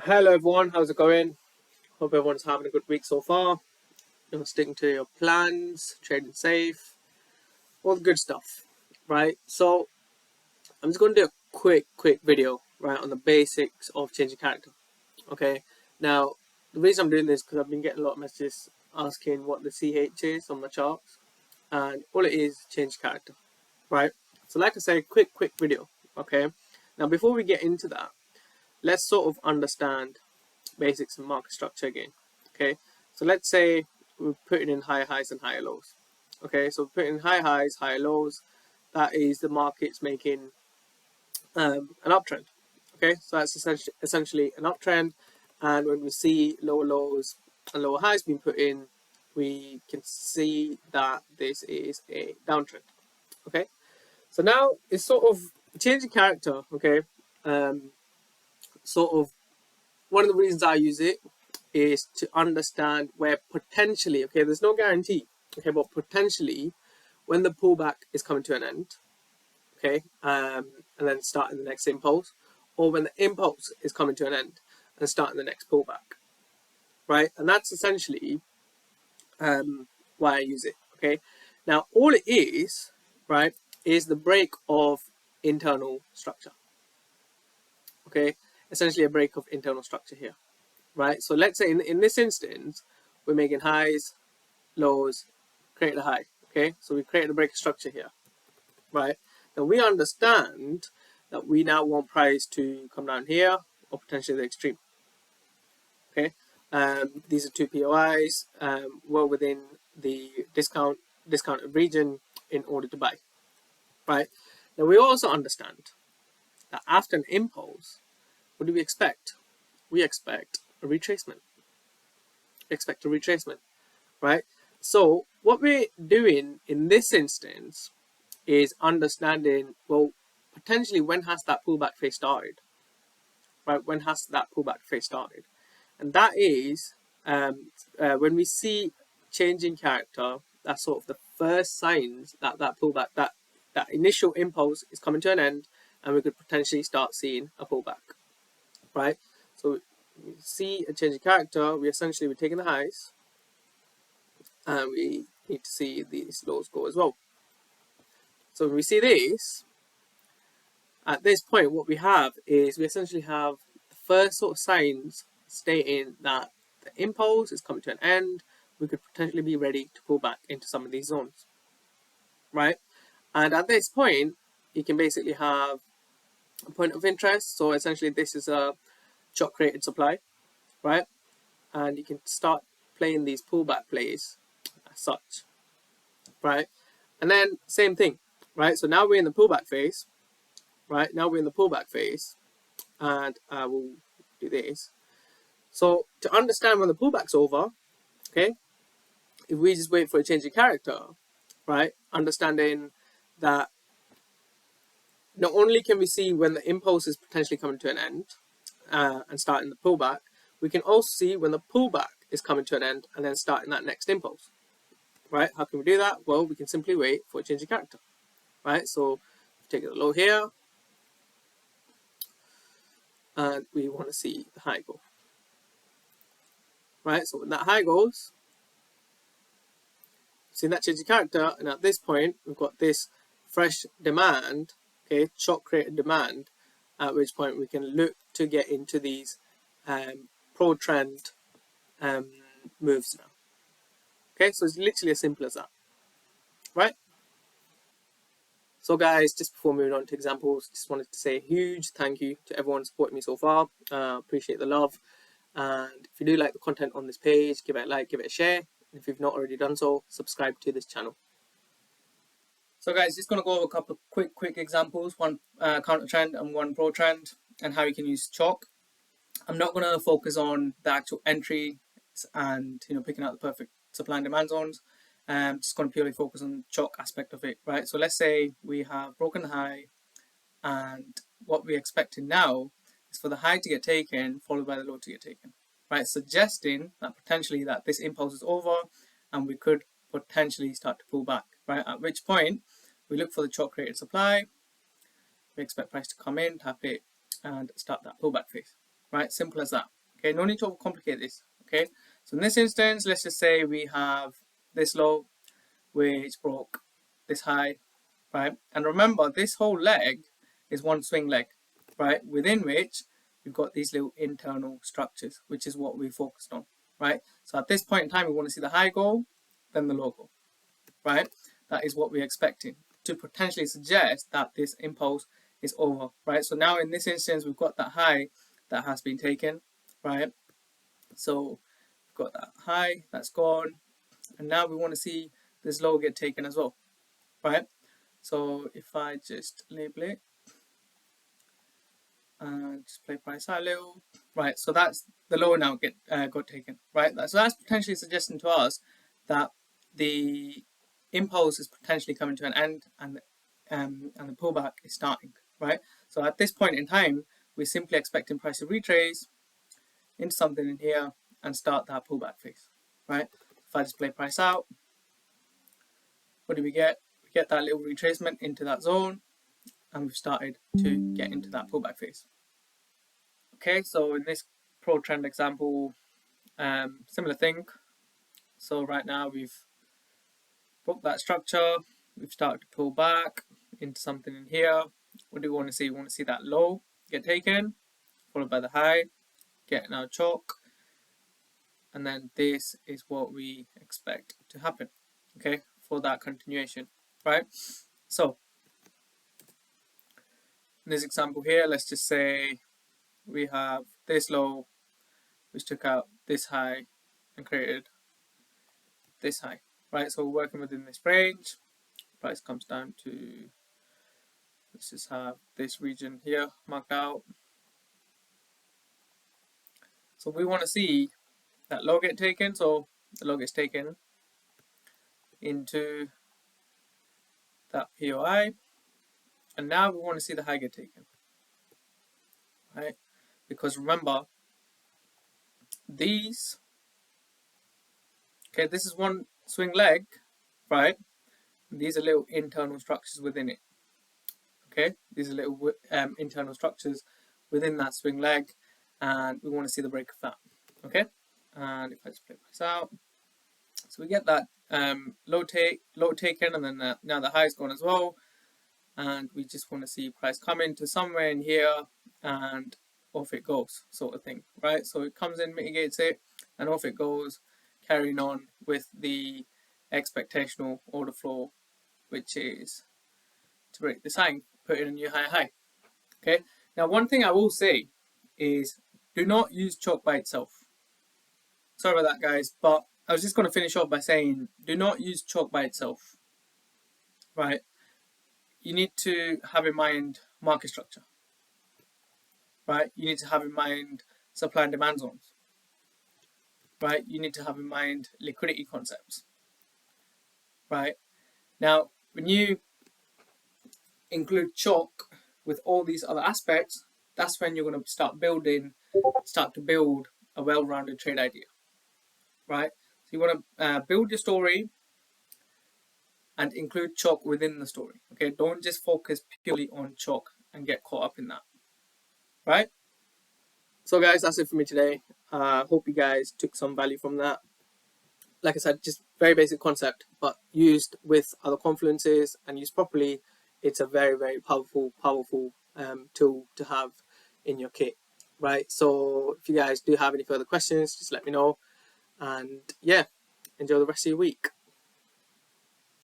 Hello everyone, how's it going? Hope everyone's having a good week so far. Sticking to your plans, trading safe, all the good stuff, right? So I'm just going to do a quick video, right, on the basics of changing character. Okay. Now the reason I'm doing this is because I've been getting a lot of messages asking what the CH is on the charts, and all it is change character, right? So like I said, quick video. Okay. Now before we get into that, let's sort of understand basics of market structure again. Okay, so let's say we're putting in higher highs and higher lows. Okay, so we're putting high highs, higher lows. That is the market's making an uptrend. Okay, so that's essentially an uptrend. And when we see lower lows and lower highs being put in, we can see that this is a downtrend. Okay, so now it's sort of changing character. Okay, sort of one of the reasons I use it is to understand where potentially, okay, there's no guarantee, okay, but potentially when the pullback is coming to an end, okay, and then starting the next impulse, or when the impulse is coming to an end and starting the next pullback, right? And that's essentially why I use it, okay? Now, all it is, right, is the break of internal structure, okay? Essentially a break of internal structure here, right? So let's say in this instance, we're making highs, lows, create a high. Okay, so we create a break structure here, right? Now we understand that we now want price to come down here or potentially the extreme. Okay, these are two POIs well within the discounted region in order to buy, right? Now we also understand that after an impulse, what do we expect? We expect a retracement. Expect a retracement, right? So what we're doing in this instance is understanding, well, potentially when has that pullback phase started, right? When has that pullback phase started? And that is when we see changing character, that's sort of the first signs that that pullback, that initial impulse is coming to an end, and we could potentially start seeing a pullback, right? So we see a change in character, we're taking the highs, and we need to see these lows go as well. So when we see this, at this point, what we have is we essentially have the first sort of signs stating that the impulse is coming to an end. We could potentially be ready to pull back into some of these zones, right? And at this point, you can basically have a point of interest. So essentially, this is a CHoCH created supply, right? And you can start playing these pullback plays as such, right? And then same thing, right? So now we're in the pullback phase, right? Now we're in the pullback phase, and I will do this. So to understand when the pullback's over, okay, if we just wait for a change in character, right, understanding that not only can we see when the impulse is potentially coming to an end and starting the pullback, we can also see when the pullback is coming to an end and then starting that next impulse, right? How can we do that? Well, we can simply wait for a change in character, right? So take it low here, and we want to see the high go, right? So when that high goes, see that change in character, and at this point we've got this fresh demand, okay, CHoCH created demand, at which point we can look to get into these pro trend moves now. Okay, so it's literally as simple as that, right? So guys, just before moving on to examples, just wanted to say a huge thank you to everyone supporting me so far. Appreciate the love, and if you do like the content on this page, give it a like, give it a share. If you've not already done so, subscribe to this channel. So guys, just going to go over a couple of quick examples, one counter trend and one pro trend, and how you can use CHoCH. I'm not going to focus on the actual entry and picking out the perfect supply and demand zones. I'm just going to purely focus on the CHoCH aspect of it, right? So let's say we have broken the high, and what we're expecting now is for the high to get taken, followed by the low to get taken, right? Suggesting that potentially that this impulse is over, and we could potentially start to pull back, right? At which point we look for the CHoCH created supply. We expect price to come in, tap it, and start that pullback phase, right? Simple as that. Okay, no need to overcomplicate this. Okay, so in this instance, let's just say we have this low which broke this high, right? And remember, this whole leg is one swing leg, right? Within which we've got these little internal structures, which is what we focused on, right? So at this point in time, we want to see the high go, then the low go, right? That is what we're expecting to potentially suggest that this impulse is over, right? So now in this instance, we've got that high that has been taken, right? So we've got that high that's gone, and now we want to see this low get taken as well, right? So if I just label it and just play price out a little, right? So that's the low now got taken, right? So that's potentially suggesting to us that the impulse is potentially coming to an end, and the pullback is starting, right? So at this point in time, we're simply expecting price to retrace into something in here and start that pullback phase, right? If I just play price out, what do we get? We get that little retracement into that zone, and we've started to get into that pullback phase. Okay, so in this pro trend example, similar thing. So right now we've broke that structure, we've started to pull back into something in here. What do we want to see? We want to see that low get taken, followed by the high, getting our CHoCH, and then this is what we expect to happen, okay, for that continuation, right? So in this example here, let's just say we have this low which took out this high and created this high, right? So we're working within this range. Price comes down to, let's just have this region here marked out. So we want to see that low get taken, so the low gets taken into that POI, and now we want to see the high get taken, right? Because remember, these, okay, this is one swing leg, right? And these are little internal structures within it, okay? These are little internal structures within that swing leg, and we want to see the break of that, okay? And if I just play this out, so we get that low taken, and then now the high's gone as well, and we just want to see price come into somewhere in here and off it goes, sort of thing, right? So it comes in, mitigates it, and off it goes, carrying on with the expectational order flow, which is to break this high, put in a new high. Okay, now one thing I will say is do not use CHoCH by itself. Sorry about that, guys, but I was just going to finish off by saying do not use CHoCH by itself, right? You need to have in mind market structure, right? You need to have in mind supply and demand zones, right? You need to have in mind liquidity concepts, right? Now, when you include CHoCH with all these other aspects, that's when you're going to start to build a well-rounded trade idea, right? So you want to build your story and include CHoCH within the story, okay? Don't just focus purely on CHoCH and get caught up in that, right? So guys, that's it for me today. Hope you guys took some value from that. Like I said, just very basic concept, but used with other confluences and used properly, it's a very, very powerful tool to have in your kit, right? So if you guys do have any further questions, just let me know. And yeah, enjoy the rest of your week.